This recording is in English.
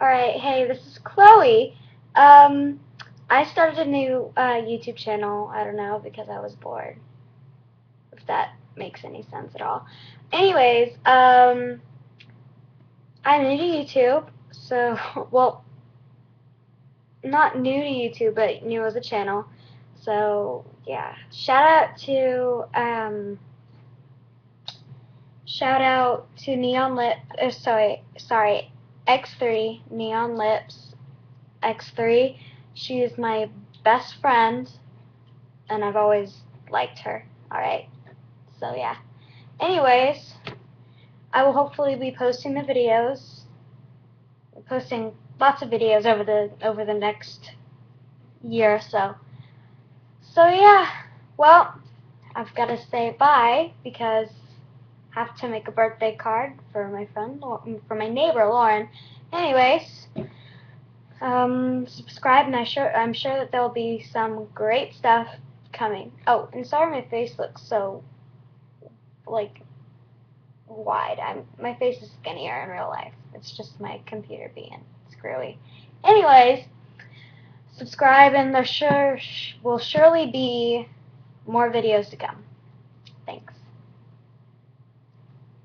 Alright, hey, this is Chloe. Um, I started a new YouTube channel, I don't know, because I was bored. If that makes any sense at all. Anyways, I'm new to YouTube, so, well, not new to YouTube, but new as a channel. So, yeah. Shout out to Neon Lip, sorry, X3, Neon Lips, X3. She is my best friend, and I've always liked her. Alright, so yeah. Anyways, I will hopefully be posting the videos, posting lots of videos over the next year or so. So yeah, well, I've got to say bye because I have to make a birthday card for my friend, for my neighbor Lauren. Anyways, subscribe, and I'm sure that there will be some great stuff coming. Oh, and sorry my face looks so, like, wide. My face is skinnier in real life. It's just my computer being screwy. Anyways, subscribe, and there will surely be more videos to come. Thanks.